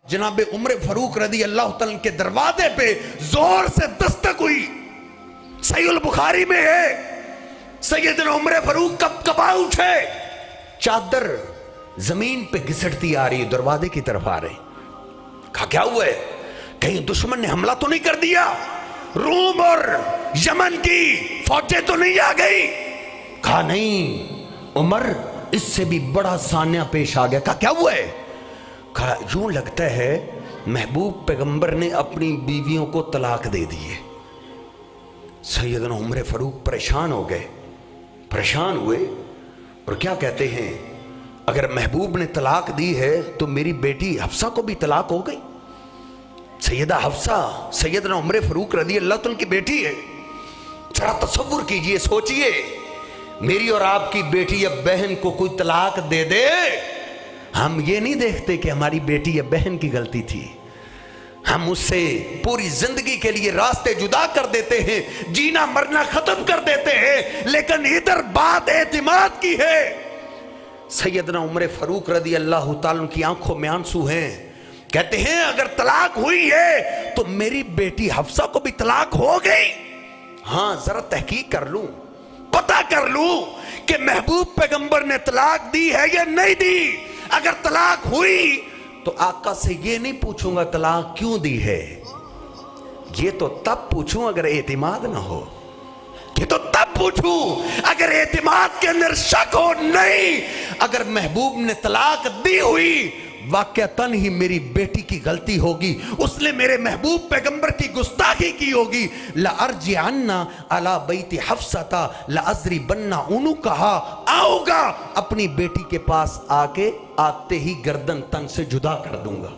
जनाब उमर फारूक रदी अल्लाह तआला के दरवाजे पे जोर से दस्तक हुई। सहीह बुखारी में है, सैयदना उमर फारूक कब कबा उठे, चादर जमीन पे घिसटती आ रही, दरवाजे की तरफ आ रही। कहा क्या हुआ है, कहीं दुश्मन ने हमला तो नहीं कर दिया, रूम और यमन की फौजें तो नहीं आ गई। कहा नहीं उमर, इससे भी बड़ा सान्या पेश आ गया। कहा क्या हुआ है, कहा यूं लगता है महबूब पैगंबर ने अपनी बीवियों को तलाक दे दी है। सैयदना उमर फारूक परेशान हो गए, परेशान हुए और क्या कहते हैं, अगर महबूब ने तलाक दी है तो मेरी बेटी हफ्सा को भी तलाक हो गई। सैयदा हफ्सा सैयदना उमर फारूक रज़ी अल्लाह तआला की बेटी है। जरा तसव्वुर कीजिए, सोचिए, मेरी और आपकी बेटी या बहन को कोई तलाक दे दे, हम ये नहीं देखते कि हमारी बेटी या बहन की गलती थी, हम उससे पूरी जिंदगी के लिए रास्ते जुदा कर देते हैं, जीना मरना खत्म कर देते हैं। लेकिन इधर बात एतिमाद की है। सैयदना उमर फारूक रज़ी अल्लाह तआला की आंखों में आंसू हैं। कहते हैं अगर तलाक हुई है तो मेरी बेटी हफ्सा को भी तलाक हो गई। हाँ, जरा तहकीक कर लूं, पता कर लूं कि महबूब पैगंबर ने तलाक दी है या नहीं दी। अगर तलाक हुई तो आका से ये नहीं पूछूंगा तलाक क्यों दी है, ये तो तब पूछूं अगर एतिमाद ना हो, ये तो तब पूछूं अगर एतिमाद के अंदर शक हो। नहीं, अगर महबूब ने तलाक दी हुई वाकयातन ही मेरी बेटी की गलती होगी, उसने मेरे महबूब पैगंबर की गुस्ताखी की होगी। लअर्जिअन्ना अला बैति हफ्सता लअज़रिबन्ना उनुकहा, आऊंगा अपनी बेटी के पास आके आते ही गर्दन तन से जुदा कर दूंगा,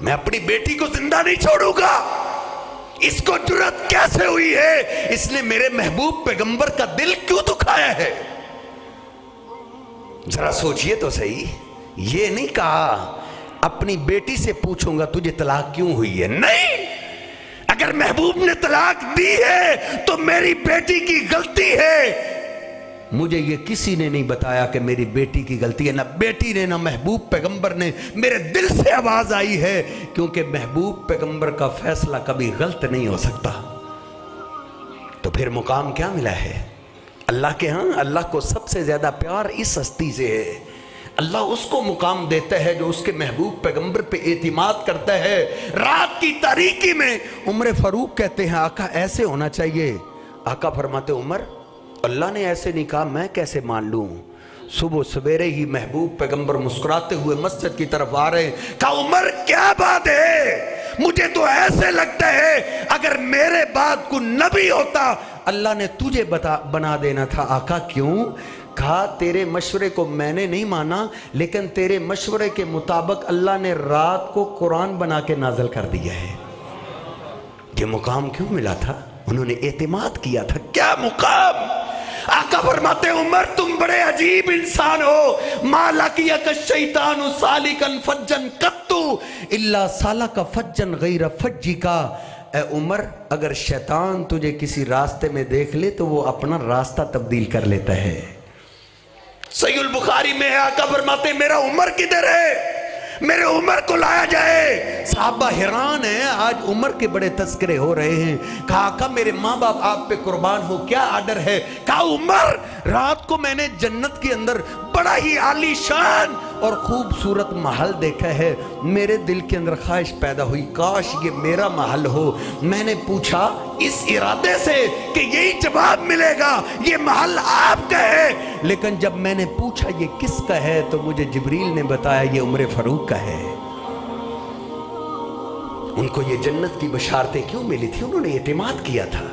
मैं अपनी बेटी को जिंदा नहीं छोड़ूंगा। इसको जुर्रत कैसे हुई है, इसने मेरे महबूब पैगंबर का दिल क्यों दुखाया है। जरा सोचिए तो सही, ये नहीं कहा अपनी बेटी से पूछूंगा तुझे तलाक क्यों हुई है। नहीं, अगर महबूब ने तलाक दी है तो मेरी बेटी की गलती है। मुझे ये किसी ने नहीं बताया कि मेरी बेटी की गलती है, ना बेटी ने ना महबूब पैगंबर ने। मेरे दिल से आवाज आई है, क्योंकि महबूब पैगंबर का फैसला कभी गलत नहीं हो सकता। तो फिर मुकाम क्या मिला है अल्लाह के यहाँ। अल्लाह को सबसे ज्यादा प्यार इस हस्ती से है। अल्लाह उसको मुकाम देता है जो उसके महबूब पैगंबर पे एतिमाद करता है। रात की तारीकी में उमर फारूक कहते हैं आका ऐसे होना चाहिए। आका फरमाते उमर, अल्लाह ने ऐसे नहीं कहा, मैं कैसे मान लूं। सुबह सवेरे ही महबूब पैगंबर मुस्कुराते हुए मस्जिद की तरफ आ रहे हैं। कहा उमर क्या बात है, मुझे तो ऐसे लगता है अगर मेरे बाद कोई नबी होता अल्लाह ने तुझे बना देना था। आका क्यों। कहा तेरे मशवरे को मैंने नहीं माना, लेकिन तेरे मशवरे के मुताबिक अल्लाह ने रात को कुरान बना के नाज़िल कर दिया है। ये मुकाम क्यों मिला था, उन्होंने एतिमाद किया था। क्या मुकाम। आका फरमाते उमर तुम बड़े अजीब इंसान हो। मालकिया का शैतान सालिकन फज्जन कत्तु इल्ला सालका फज्जन गैर फज्जी का। ए उमर, अगर शैतान तुझे किसी रास्ते में देख ले तो वो अपना रास्ता तब्दील कर लेता है। सहीह बुखारी में है, आका फरमाते मेरा उमर किधर है, मेरे उमर को लाया जाए। साहबा हैरान है, आज उमर के बड़े तस्करे हो रहे हैं। कहा आका मेरे माँ बाप आप पे कुर्बान हो, क्या आर्डर है। कहा उमर, रात को मैंने जन्नत के अंदर बड़ा ही आलीशान और खूबसूरत महल देखा है। मेरे दिल के अंदर ख्वाहिश पैदा हुई काश ये मेरा महल हो। मैंने पूछा इस इरादे से कि यही जवाब मिलेगा, ये महल आपका है। लेकिन जब मैंने पूछा ये किसका है तो मुझे जिब्रील ने बताया ये उमर फारूक का है। उनको ये जन्नत की बशारतें क्यों मिली थी, उन्होंने एतिमाद किया था।